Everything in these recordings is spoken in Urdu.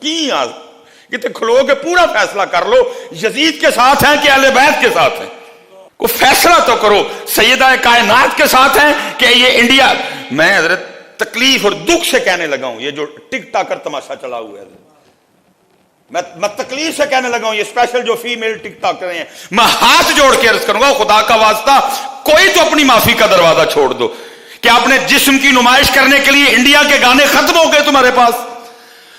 کتنے کھلو کے پورا فیصلہ کر لو، یزید کے ساتھ ہیں کہ اہل بیت کے ساتھ ہیں؟ کوئی فیصلہ تو کرو، سیدہ کائنات کے ساتھ ہیں کہ یہ انڈیا؟ میں حضرت تکلیف اور دکھ سے کہنے لگا ہوں، یہ جو ٹک ٹاکر تماشا چلا ہوا ہے، میں تکلیف سے کہنے لگا ہوں، یہ اسپیشل جو فیمیل ٹک ٹاکر ہیں، میں ہاتھ جوڑ کے عرض کروں گا خدا کا واسطہ کوئی تو اپنی معافی کا دروازہ چھوڑ دو کہ اپنے جسم کی نمائش کرنے کے لیے انڈیا کے گانے ختم ہو گئے تمہارے پاس،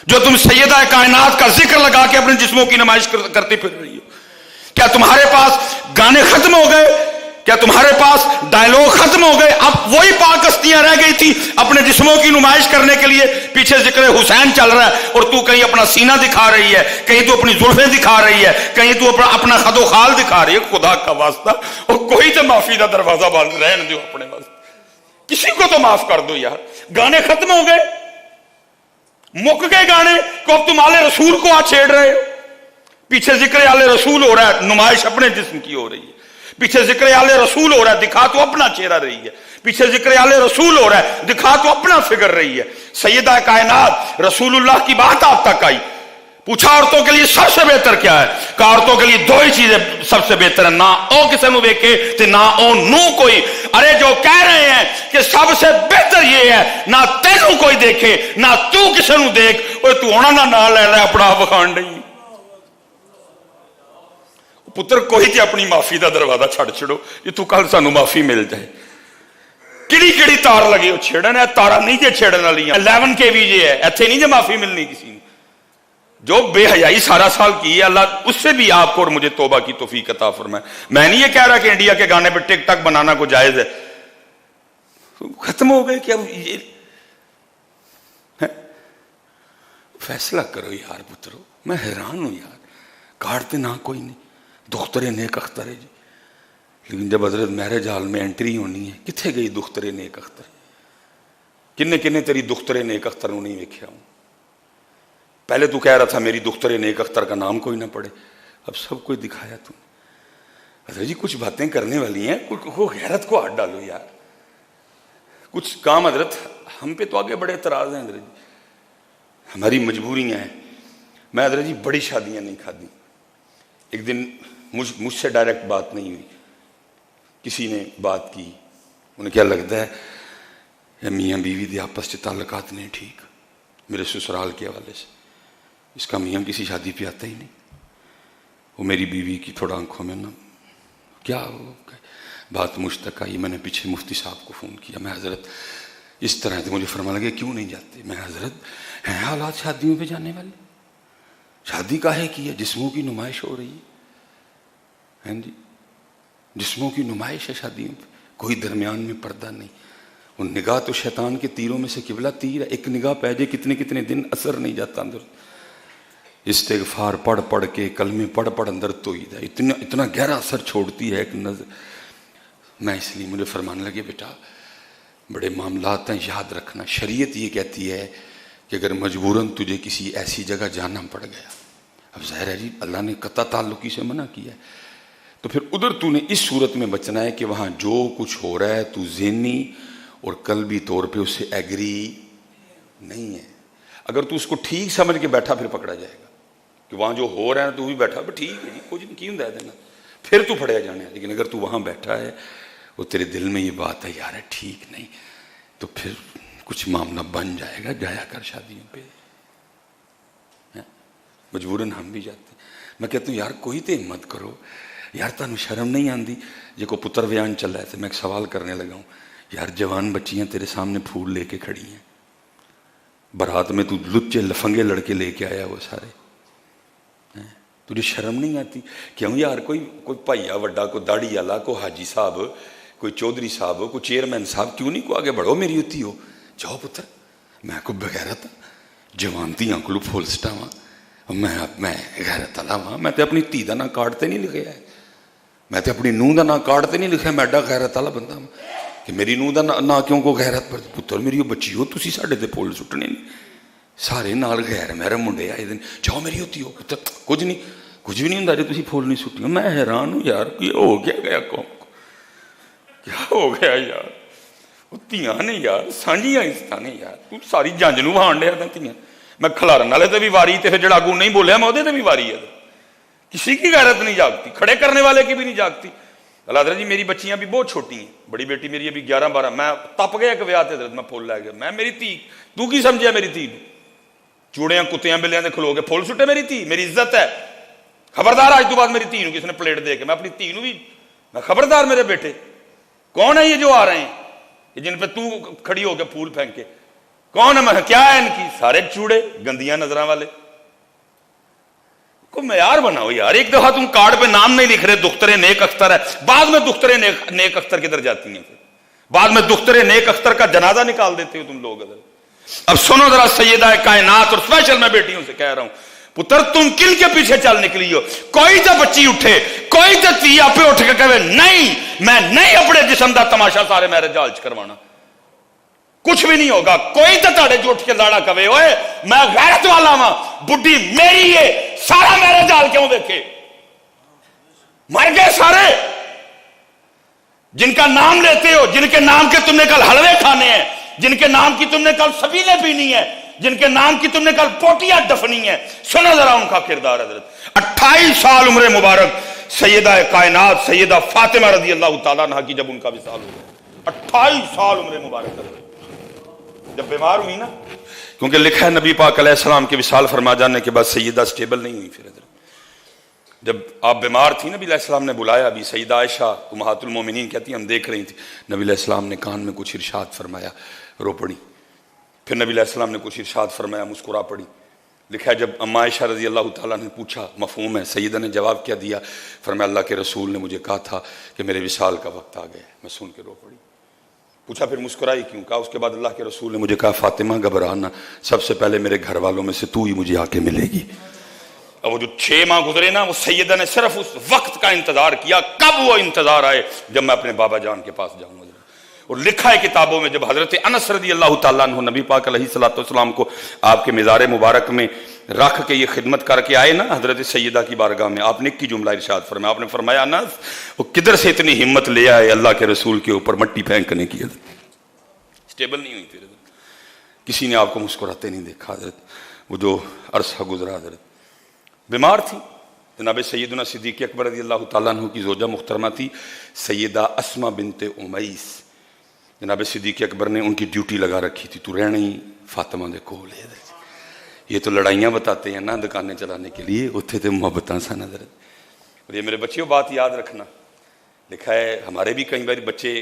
جو تم سیدہ کائنات کا ذکر لگا کے اپنے جسموں کی نمائش کرتی پھر رہی ہو؟ کیا تمہارے پاس گانے ختم ہو گئے؟ کیا تمہارے پاس ڈائلوگ ختم ہو گئے؟ اب وہی پاک ہستیاں رہ گئی تھی اپنے جسموں کی نمائش کرنے کے لیے، پیچھے ذکر حسین چل رہا ہے اور تو کہیں اپنا سینہ دکھا رہی ہے، کہیں تو اپنی زلفیں دکھا رہی ہے، کہیں تو اپنا خد و خال دکھا رہی ہے۔ خدا کا واسطہ اور کوئی تو معافی کا دروازہ بند رہنے دو اپنے واسطے، کسی کو تو معاف کر دو یار۔ گانے ختم ہو گئے، مک گئے گانے کو، اب تم آل رسول کو چھیڑ رہے ہو۔ پیچھے ذکر آل رسول ہو رہا ہے، نمائش اپنے جسم کی ہو رہی ہے۔ پیچھے ذکر آل رسول ہو رہا ہے، دکھا تو اپنا چہرہ رہی ہے۔ پیچھے ذکر آل رسول ہو رہا ہے، دکھا تو اپنا فگر رہی ہے۔ سیدہ کائنات رسول اللہ کی بات آپ تک آئی، پوچھا عورتوں کے لیے سب سے بہتر کیا ہے؟ کہا عورتوں کے لیے دو ہی چیزیں سب سے بہتر ہیں، نہ او کسی نو ویکھے تے نہ او نو کوئی۔ ارے جو کہہ رہے ہیں کہ سب سے بہتر یہ ہے نہ تینوں کوئی دیکھے نہ تو کسی نو دیکھ، اوے تو ہونا نہ لے لے اپنا آپ بخان نہیں۔ پتر کوئی تے اپنی معافی دا دروازہ چھڑ چھڑو یہ تو کل سانو معافی مل جائے۔ کیڑی کیڑی تار لگے ہو چھیڑن، ہے تارا نہیں جے چھیڑن والی 11 کے بھی یہ ہے، ایتھے نہیں جے معافی ملنی کسی نے۔ جو بے حیائی سارا سال کی ہے اللہ اس سے بھی آپ کو اور مجھے توبہ کی توفیق عطا فرمائے۔ میں نہیں یہ کہہ رہا کہ انڈیا کے گانے پہ ٹک ٹاک بنانا کو جائز ہے، ختم ہو گئے کہ اب یہ فیصلہ کرو یار پترو۔ میں حیران ہوں یار، کاٹتے نہ کوئی نہیں، دختر نیک اختر ہے جی، لیکن جب حضرت میرج ہال میں انٹری ہونی ہے، کتنے گئی دختر نیک اختر؟ کنے کنے تیری دختر نیک اختر نہیں ویکھیا ہوں؟ پہلے تو کہہ رہا تھا میری دختر نیک اختر کا نام کوئی نہ پڑے، اب سب کوئی دکھایا تم نے۔ حضرت جی کچھ باتیں کرنے والی ہیں، غیرت کو ہاتھ ڈالو یار۔ کچھ کام حضرت ہم پہ تو آگے بڑے اعتراض ہیں حضرت جی، ہماری مجبوریاں ہیں۔ میں حضرت جی بڑی شادیاں نہیں کھادی، ایک دن مجھ سے ڈائریکٹ بات نہیں ہوئی، کسی نے بات کی، انہیں کیا لگتا ہے میاں بیوی دے آپس سے تعلقات نہیں ٹھیک میرے سسرال کے حوالے سے، اس کا میاں کسی شادی پہ آتا ہی نہیں۔ وہ میری بیوی کی تھوڑا آنکھوں میں نا کیا بات مجھ تک آئی، میں نے پیچھے مفتی صاحب کو فون کیا، میں حضرت اس طرح تھے، مجھے فرمانے لگے کیوں نہیں جاتے؟ میں حضرت ہیں حالات شادیوں پہ جانے والے، شادی کاہے کی ہے؟ جسموں کی نمائش ہو رہی ہے جی، جسموں کی نمائش ہے شادیوں پہ، کوئی درمیان میں پردہ نہیں۔ اور نگاہ تو شیطان کے تیروں میں سے قبلہ تیر ہے، ایک نگاہ پہ جائے کتنے کتنے دن اثر نہیں جاتا اندر۔ استغفار پڑھ پڑھ کے کلمے پڑھ پڑھ اندر تو ہی ہے، اتنا گہرا اثر چھوڑتی ہے ایک نظر۔ میں اس لیے مجھے فرمانے لگے بیٹا بڑے معاملات ہیں، یاد رکھنا شریعت یہ کہتی ہے کہ اگر مجبوراً تجھے کسی ایسی جگہ جانا پڑ گیا، اب ظاہر ہے جی اللہ نے قطع تعلقی سے منع کیا ہے، تو پھر ادھر تو نے اس صورت میں بچنا ہے کہ وہاں جو کچھ ہو رہا ہے تو ذہنی اور قلبی طور پہ اس سے ایگری نہیں ہے۔ اگر تو اس کو ٹھیک سمجھ کے بیٹھا پھر پکڑا جائے گا کہ وہاں جو ہو رہا ہے تو بھی بیٹھا ٹھیک ہے جی کچھ نہیں کیوں دے دینا، پھر تو پڑیا جانا ہے۔ لیکن اگر تو وہاں بیٹھا ہے اور تیرے دل میں یہ بات ہے یار ٹھیک نہیں، تو پھر کچھ معاملہ بن جائے گا، جایا کر شادیوں پہ، مجبوراً ہم بھی جاتے ہیں۔ میں کہتا ہوں یار کوئی تو ہمت کرو یار، تانوں شرم نہیں آندی؟ جے کو پتر بیان چل رہا ہے تو میں ایک سوال کرنے لگا ہوں، یار جوان بچیاں تیرے سامنے پھول لے کے کھڑی ہیں، برات میں تو لچے لفنگے لڑکے لے کے آیا وہ سارے، تجھے شرم نہیں آتی؟ کیوں یار کوئی بھائیا وڈا، کوئی داڑھی والا، کوئی حاجی صاحب، کوئی چودھری صاحب، کوئی چیئرمین صاحب، کیوں نہیں کو آگے بڑھو میری ہوتی ہو؟ جاؤ پتر، میں کو بغیرت جوان دھیاں کو پھول سٹاواں، میں غیرت والا ہاں، میں تے اپنی دھی دا نام کارڈ تے نہیں لکھیا ہے، میں تے اپنی نونہ دا نام کارڈ تے نہیں لکھیا، میں ایڈا غیرت والا بندہ ہوں کہ میری نونہ دا نام کیوں کو غیرت پر؟ پتر میری بچی ہو تسی ساڈے تے پھول سٹنے نہیں، سارے نال غیر محرم منڈے آئے دن، جاؤ میری ہوتی ہو پتر، کچھ بھی نہیں ہوندا جے تسی پھول نہیں سٹنے۔ میں حیران ہوں یار یہ ہو گیا قوم کو، کیا ہو گیا یار؟ وہ تیاں نے یار سانجیاں عزتاں نے یار، تو ساری جنج نو وہان ڈیا تیاں، میں کھلارن والے تے بھی واری تے پھر جڑا اگوں نہیں بولیا میں ادھے تے بھی واری ہے. کسی کی غیرت نہیں جاگتی, کھڑے کرنے والے کی بھی نہیں جاگتی. اللہ حضرت جی میری بچیاں بھی بہت چھوٹی ہیں, بڑی بیٹی میری ابھی 11-12, میں تپ گیا ایک ویاہ تے حضرت میں پھول لے گیا. میں میری تھی تو کی سمجھیا میری تھی چوڑیاں کتیاں بلیاں دے کھلو کے پھول سٹے میری تھی, میری عزت ہے. خبردار آج تو بعد میری تھی کسی نے پلیٹ دے کے, میں اپنی تھی بھی میں خبردار میرے بیٹے کون ہے یہ جو آ رہے ہیں جن پہ تو کھڑی ہو کے پھول پھینک کے, کون ہے؟ میں کیا ہے ان کی؟ سارے چوڑے گندیاں نظراں والے. کو معیار بناؤ یار. ایک دفعہ تم کارڈ پہ نام نہیں لکھ رہے دختر نیک اختر ہے, بعد میں دختر نیک اختر کدھر جاتی ہیں؟ بعد میں دختر نیک اختر کا جنازہ نکال دیتے ہو تم لوگ. اب سنو ذرا سیدہ کائنات, اور اسپیشل میں بیٹیوں سے کہہ رہا ہوں, پتر تم کن کے پیچھے چل نکلی ہو؟ کوئی تو بچی اٹھے, کوئی تو تھی آپ اٹھ کے کہے نہیں میں نہیں اپنے جسم دا تماشا سارے میرے جال چ کروانا, کچھ بھی نہیں ہوگا. کوئی تو تاڑے جو اٹھ کے لاڑا کہے اوئے میں غیرت والا ہاں, بڈھی میری ہے, سارا میرے جال کیوں دیکھے؟ مر گئے سارے جن کا نام لیتے ہو, جن کے نام کے تم نے کل حلوے کھانے ہیں, جن کے نام کی تم نے کل سبیلیں پینی ہے, جن کے نام کی تم نے کل پوٹیاں دفنی ہیں. سنو ذرا ان کا کردار. حضرت 28 سال عمر مبارک سیدہ کائنات سیدہ فاطمہ رضی اللہ تعالیٰ عنہ کی جب ان کا وصال ہوا, 28 سال عمر مبارک جب بیمار ہوئی نا, کیونکہ لکھا ہے نبی پاک علیہ السلام کے وصال فرما جانے کے بعد سیدہ سٹیبل نہیں ہوئی. پھر حضرت جب آپ بیمار تھی نبی علیہ السلام نے بلایا, ابھی سیدہ عائشہ امہات المومنین کہتی ہیں ہم دیکھ رہی تھی, نبی علیہ السلام نے کان میں کچھ ارشاد فرمایا, رو پڑی. پھر نبی علیہ السلام نے کچھ ارشاد فرمایا, مسکرا پڑی. لکھا ہے جب اما عائشہ رضی اللہ تعالیٰ نے پوچھا مفہوم ہے, سیدہ نے جواب کیا دیا, فرمایا اللہ کے رسول نے مجھے کہا تھا کہ میرے وصال کا وقت آ گیا. میں سن کے رو پڑی. پوچھا پھر مسکرائی کیوں؟ کہا اس کے بعد اللہ کے رسول نے مجھے کہا فاطمہ گھبرانا, سب سے پہلے میرے گھر والوں میں سے تو ہی مجھے آ کے ملے گی. اور وہ جو 6 ماہ گزرے نا, وہ سیدہ نے صرف اس وقت کا انتظار کیا, کب وہ انتظار آئے جب میں اپنے بابا جان کے پاس جاؤں. اور لکھا ہے کتابوں میں جب حضرت انس رضی اللہ تعالیٰ عنہ نبی پاک علیہ الصلوۃ والسلام کو آپ کے مزار مبارک میں رکھ کے یہ خدمت کر کے آئے نا حضرت سیدہ کی بارگاہ میں, آپ نے ایک کی جملہ ارشاد فرمایا, آپ نے فرمایا انس وہ کدھر سے اتنی ہمت لے آئے اللہ کے رسول کے اوپر مٹی پھینکنے کی. سٹیبل نہیں ہوئی پھر کسی نے آپ کو مسکراتے نہیں دیکھا. حضرت وہ جو عرصہ گزرا حضرت بیمار تھی. جناب سیدنا صدیق اکبر رضی اللہ تعالیٰ عنہ کی زوجہ محترمہ تھی سیدہ اسماء بنت امیس. جناب صدیق اکبر نے ان کی ڈیوٹی لگا رکھی تھی, تو رہنا ہی فاطمہ دے کول ہے. یہ تو لڑائیاں بتاتے ہیں نا دکانیں چلانے کے لیے, اتھے تے محبتاں سن حضرت. اور یہ میرے بچیوں بات یاد رکھنا, لکھا ہے ہمارے بھی کئی بار بچے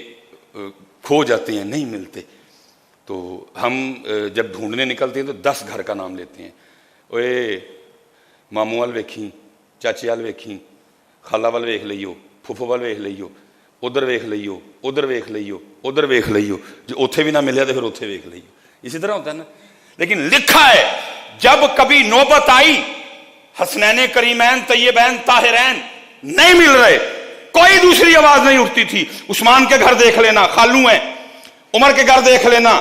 کھو جاتے ہیں نہیں ملتے, تو ہم جب ڈھونڈنے نکلتے ہیں تو 10 گھر کا نام لیتے ہیں. اوے ماموں وال ویکھی, چاچے وال ویکھی, خالہ وال ویکھ لئیو, پھوپھو وال ویکھ لئیو, ادھر ویکھ لئیو, ادھر ویکھ لئیو, ادھر ویکھ لئیو, جو اتھے بھی نہ ملیا تو پھر اتھے ویکھ لئیو. اسی طرح ہوتا ہے نا. لیکن لکھا ہے جب کبھی نوبت آئی حسنین کریمین طیبین طاہرین نہیں مل رہے, کوئی دوسری آواز نہیں اٹھتی تھی. عثمان کے گھر دیکھ لینا خالو ہیں, عمر کے گھر دیکھ لینا,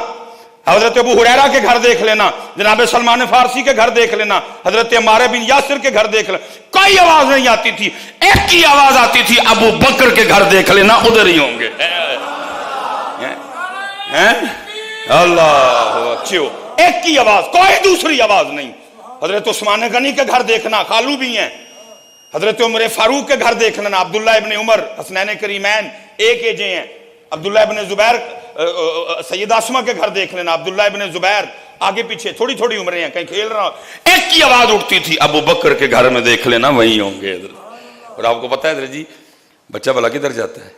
حضرت ابو ہریرہ کے گھر دیکھ لینا, جناب سلمان فارسی کے گھر دیکھ لینا, حضرت عمار بن یاسر کے گھر دیکھ لینا, کوئی آواز نہیں آتی تھی. ایک کی آواز آتی تھی, ابو بکر کے گھر دیکھ لینا ادھر ہی ہوں گے. اللہ کیوں ایک کی آواز, کوئی دوسری آواز نہیں. حضرت عثمان غنی کے گھر دیکھنا خالو بھی ہیں, حضرت عمر فاروق کے گھر دیکھ لینا, عبداللہ ابن عمر حسنین کریمین ایک ایجے ہیں, عبداللہ ابن زبیر سیدہ اسماء کے گھر دیکھ لینا, عبداللہ ابن زبیر آگے پیچھے تھوڑی تھوڑی عمریں ہیں, کہیں کھیل رہا. ایک کی آواز اٹھتی تھی, ابو بکر کے گھر میں دیکھ لینا وہیں ہوں گے. اور آپ کو پتا ہے حضرت جی بچہ بھلا کدھر جاتا ہے؟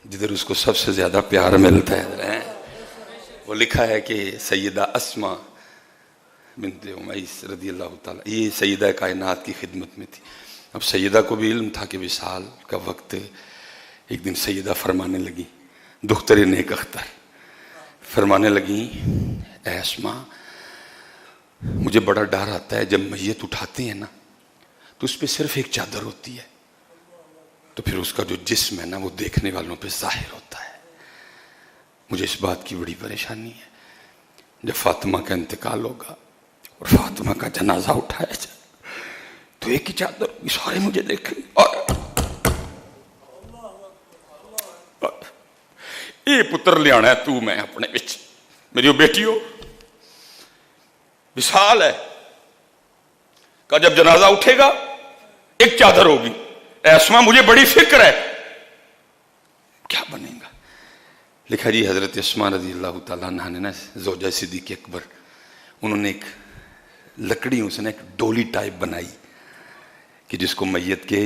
جدھر اس کو سب سے زیادہ پیار ملتا ہے. وہ لکھا ہے کہ سیدہ اسماء بنت امیس رضی اللہ تعالیٰ یہ سیدہ کائنات کی خدمت میں تھی. اب سیدہ کو بھی علم تھا کہ وصال کا وقت. ایک دن سیدہ فرمانے لگی, دختر نیک اختر فرمانے لگی, اے اسماء مجھے بڑا ڈر آتا ہے جب میت اٹھاتے ہیں نا تو اس پہ صرف ایک چادر ہوتی ہے, تو پھر اس کا جو جسم ہے نا وہ دیکھنے والوں پہ ظاہر ہوتا ہے. مجھے اس بات کی بڑی پریشانی ہے جب فاطمہ کا انتقال ہوگا اور فاطمہ کا جنازہ اٹھایا جائے تو ایک ہی چادر سارے مجھے دیکھیں. اور یہ پتر لے آنا ہے تو میں اپنے بچ, میری وہ بیٹی ہو وصال ہے, کہا جب جنازہ اٹھے گا ایک چادر ہوگی. اے اسما مجھے بڑی فکر ہے کیا بنے گا. لکھا جی حضرت اسما رضی اللہ تعالیٰ عنہ نے نا زوجہ صدیق اکبر, انہوں نے ایک لکڑیوں سے نا ایک ڈولی ٹائپ بنائی کہ جس کو میت کے,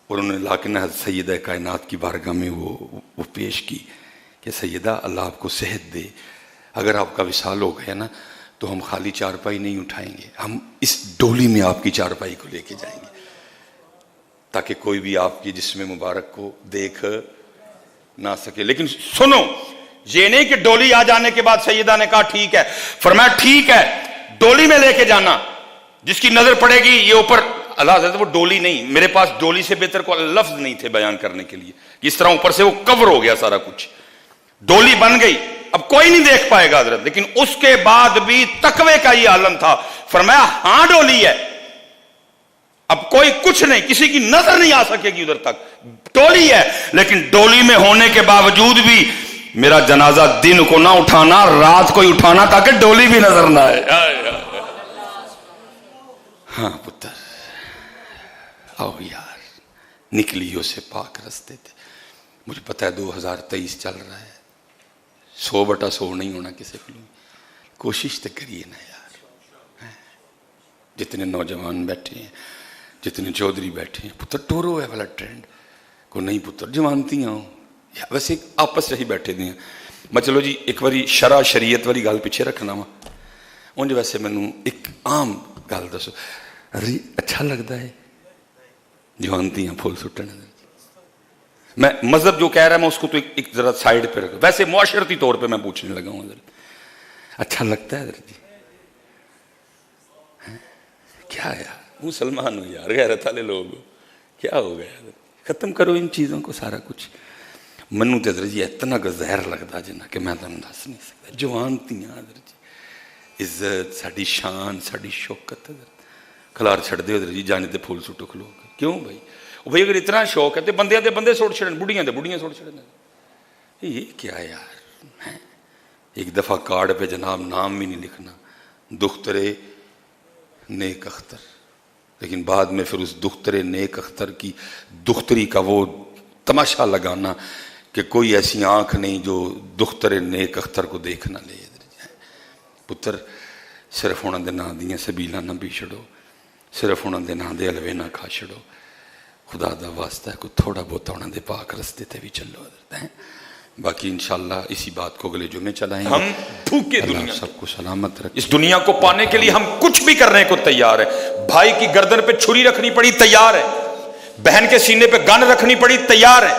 اور انہوں نے لا کے نا سیدہ کائنات کی بارگاہ میں وہ پیش کی کہ سیدہ اللہ آپ کو صحت دے, اگر آپ کا وصال ہو گیا نا تو ہم خالی چارپائی نہیں اٹھائیں گے, ہم اس ڈولی میں آپ کی چارپائی کو لے کے جائیں گے تاکہ کوئی بھی آپ کی جسم مبارک کو دیکھ نہ سکے. لیکن سنو, یہ نہیں کہ ڈولی آ جانے کے بعد سیدہ نے کہا ٹھیک ہے, فرمایا ٹھیک ہے ڈولی میں لے کے جانا, جس کی نظر پڑے گی یہ اوپر. اللہ حضرت وہ ڈولی نہیں, میرے پاس ڈولی سے بہتر کو لفظ نہیں تھے بیان کرنے کے لیے, اس طرح اوپر سے وہ کور ہو گیا سارا کچھ, ڈولی بن گئی, اب کوئی نہیں دیکھ پائے گا حضرت. لیکن اس کے بعد بھی تقوی کا یہ عالم تھا, فرمایا ہاں ڈولی ہے, اب کوئی کچھ نہیں, کسی کی نظر نہیں آ سکے گی ادھر تک, ڈولی ہے. لیکن ڈولی میں ہونے کے باوجود بھی میرا جنازہ دن کو نہ اٹھانا, رات کو ہی اٹھانا تاکہ ڈولی بھی نظر نہ آئے. ہاں پتر آؤ یار, نکلیوں سے پاک رستے تھے. مجھے پتا ہے 2023 چل رہا ہے, 100/100 نہیں ہونا کسی کو, کوشش تو کریے نا یار. جتنے نوجوان بیٹھے ہیں, جتنے چودھری بیٹھے ہیں, پتر ٹورو ہے والا ٹرینڈ کو نہیں پتر, جوانتیاں ہوں ویسے آپس سے ہی بیٹھے دیا. میں چلو جی ایک باری شرع شریعت والی گل پیچھے رکھنا وا, انج ویسے مینوں ایک عام گل دسو, اچھا لگتا ہے جوانتیاں پھول سٹنے. میں مذہب جو کہہ رہا ہے میں اس کو تو ایک ذرا سائڈ پہ رکھا, ویسے معاشرتی طور پہ میں پوچھنے لگا ہوں حضرت, اچھا لگتا ہے حضرت جی؟ کیا یار مسلمان ہو یار, غیرت والے لوگ ہو, کیا ہو گیا حضرت؟ ختم کرو ان چیزوں کو سارا کچھ. منو تو حضرت جی اتنا کا زہر لگتا جنا کہ میں تمہیں دس نہیں سکتا. جوانتیاں حضرت جی, عزت ساڈی شان ساڈی شوکت حضرت, کھلار چھڑ دے حضرت جی, جانے تے پھول سٹو کھلو. کیوں بھائی؟ بھائی اگر اتنا شوق ہے تو بندیاں دے بندے سوڑ چھڑن, بڑھیاں دے بڑھیاں سوڑ چھڑن. یہ کیا یار, ایک دفعہ کارڈ پہ جناب نام بھی نہیں لکھنا, دخترے نیک اختر, لیکن بعد میں پھر اس دخترے نیک اختر کی دختری کا وہ تماشا لگانا کہ کوئی ایسی آنکھ نہیں جو دخترے نیک اختر کو دیکھ نہ لے. پتر صرف انہوں دے نام دیاں سبیلاں نہ بھی چھڑو, صرف انہوں دے نام دے حلوے نہ کھا چھڑو, خدا دا واسطہ ہے کوئی تھوڑا بہت انہوں دے پاک رستے تے بھی چلو حضرت ہیں. باقی انشاءاللہ اسی بات کو اگلے جمعے چلائیں. ہم بھوکے دنیا سب کو سلامت رکھیں, اس دنیا کو پانے کے لیے ہم کچھ بھی کرنے کو تیار ہیں. بھائی کی گردن پہ چھری رکھنی پڑی تیار ہے, بہن کے سینے پہ گن رکھنی پڑی تیار ہے,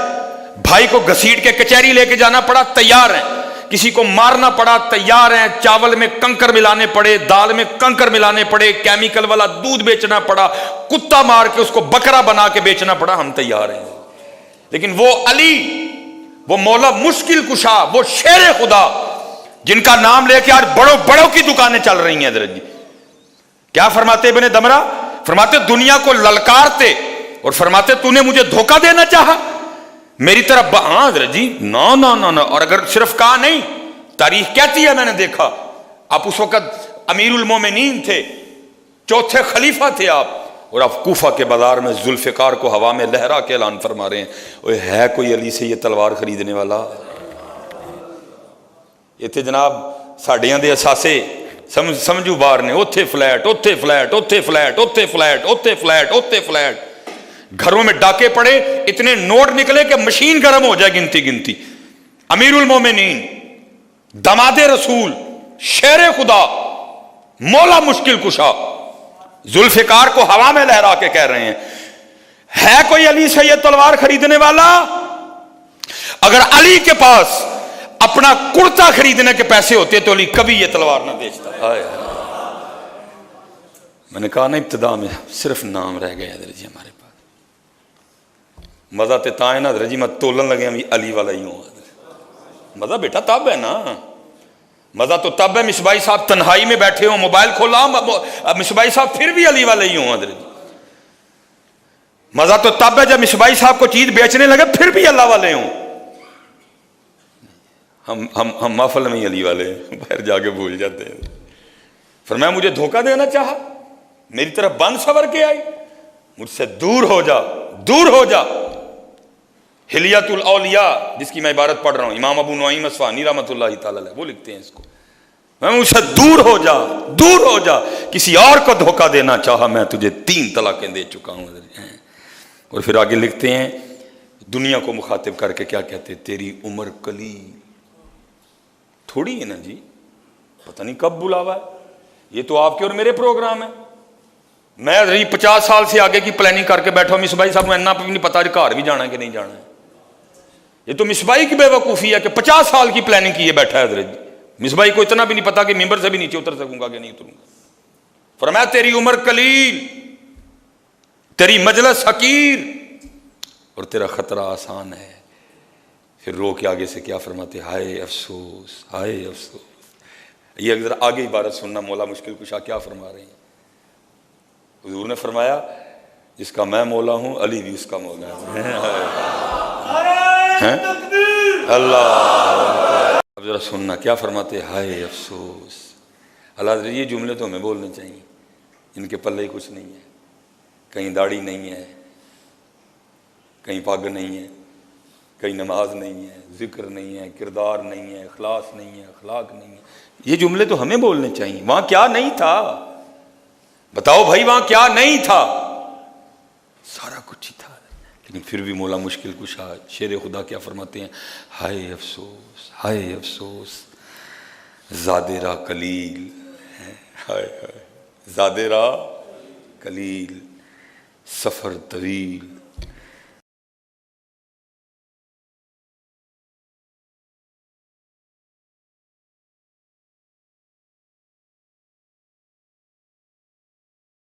بھائی کو گھسیٹ کے کچہری لے کے جانا پڑا تیار ہیں, کسی کو مارنا پڑا تیار ہیں, چاول میں کنکر ملانے پڑے, دال میں کنکر ملانے پڑے, کیمیکل والا دودھ بیچنا پڑا, کتا مار کے اس کو بکرا بنا کے بیچنا پڑا, ہم تیار ہیں. لیکن وہ علی, وہ مولا مشکل کشا, وہ شیر خدا جن کا نام لے کے آج بڑوں بڑوں کی دکانیں چل رہی ہیں حضرت جی, کیا فرماتے ابن دمرہ؟ فرماتے دنیا کو للکارتے اور فرماتے تو نے مجھے دھوکہ دینا چاہا میری طرف. ہاں حضرت جی, نا نا نا نا. اور اگر صرف کہا نہیں, تاریخ کہتی ہے, میں نے دیکھا آپ اس وقت امیر المومنین تھے, چوتھے خلیفہ تھے آپ, اور آپ کوفہ کے بازار میں ذوالفقار کو ہوا میں لہرا کے اعلان فرما رہے ہیں, اوے ہے کوئی علی سے یہ تلوار خریدنے والا؟ یہ تھے جناب ساڑیاں دے اساسے سمجھو بار نے, اوتھے فلیٹ اوتھے فلیٹ اوتھے فلیٹ اوتھے فلیٹ اوتھے فلیٹ اوتھے فلیٹ, گھروں میں ڈاکے پڑے, اتنے نوٹ نکلے کہ مشین گرم ہو جائے گنتی. امیر المومنین, دماد رسول, شیر خدا, مولا مشکل کشا, ذوالفقار کو ہوا میں لہرا کے کہہ رہے ہیں ہے کوئی علی سے یہ تلوار خریدنے والا؟ اگر علی کے پاس اپنا کرتا خریدنے کے پیسے ہوتے تو علی کبھی یہ تلوار نہ بیچتا. میں نے کہا نا ابتدا میں صرف نام رہ گئے حضرت جی ہمارے پاس. مزہ تے تائیں نا حضرت جی, میں تولن لگے ہم علی والا ہی ہوں. مزہ بیٹا تب ہے نا, مزہ تو تب ہے مصباحی صاحب تنہائی میں بیٹھے ہوں, موبائل کھولا, مصباحی صاحب پھر بھی علی والے ہی ہوں حضرت جی. مزہ تو تب ہے جب مصباحی صاحب کو چیز بیچنے لگے پھر بھی اللہ والے ہوں. ہم محفل میں ہی علی والے ہیں, باہر جا کے بھول جاتے ہیں. فرمایا مجھے دھوکہ دینا چاہا, میری طرف بن سور کے آئی، مجھ سے دور ہو جا، دور ہو جا۔ حلیت الاولیاء جس کی میں عبارت پڑھ رہا ہوں، امام ابو نعیم اصفہانی رحمۃ اللہ تعالی علیہ وہ لکھتے ہیں اس کو، میں مجھ سے دور ہو جا، دور ہو جا، کسی اور کو دھوکہ دینا چاہا میں تجھے 3 طلاقیں دے چکا ہوں۔ اور پھر آگے لکھتے ہیں دنیا کو مخاطب کر کے کیا کہتے ہیں، تیری عمر قلیل تھوڑی ہے نا جی، پتہ نہیں کب بلاوا ہے، یہ تو آپ کے اور میرے پروگرام ہے۔ میں 50 سال سے آگے کی پلاننگ کر کے بیٹھا ہوں، مصباحی صاحب کو اتنا بھی نہیں پتا گھر بھی جانا ہے کہ نہیں جانا ہے۔ یہ تو مصباحی کی بے وقوفی ہے کہ 50 سال کی پلاننگ کیے بیٹھا ہے حضرت جی۔ مصباحی کو اتنا بھی نہیں پتا کہ ممبر سے بھی نیچے اتر سکوں گا کہ نہیں اتروں گا۔ فرمایا تیری عمر قلیل، تیری مجلس حقیر، اور تیرا خطرہ آسان ہے۔ پھر رو کے آگے سے کیا فرماتے، ہائے افسوس، ہائے افسوس۔ یہ اگر آگے عبارت سننا مولا مشکل کشا کیا فرما رہے ہیں۔ حضور نے فرمایا جس کا میں مولا ہوں علی بھی اس کا مولا ہے۔ اللہ، اب ذرا سننا کیا فرماتے، ہائے افسوس۔ اللہ حضرت یہ جملے تو ہمیں بولنے چاہیے، ان کے پلے ہی کچھ نہیں ہے، کہیں داڑھی نہیں ہے، کہیں پگ نہیں ہے، کہیں نماز نہیں ہے، ذکر نہیں ہے، کردار نہیں ہے، اخلاص نہیں ہے، اخلاق نہیں ہے۔ یہ جملے تو ہمیں بولنے چاہیے۔ وہاں کیا نہیں تھا بتاؤ بھائی، وہاں کیا نہیں تھا؟ سارا کچھ ہی تھا، لیکن پھر بھی مولا مشکل کشا شیر خدا کیا فرماتے ہیں، ہائے افسوس، ہائے افسوس، زادِ راہ قلیل، ہائے ہائے، زادِ راہ قلیل، سفر طویل،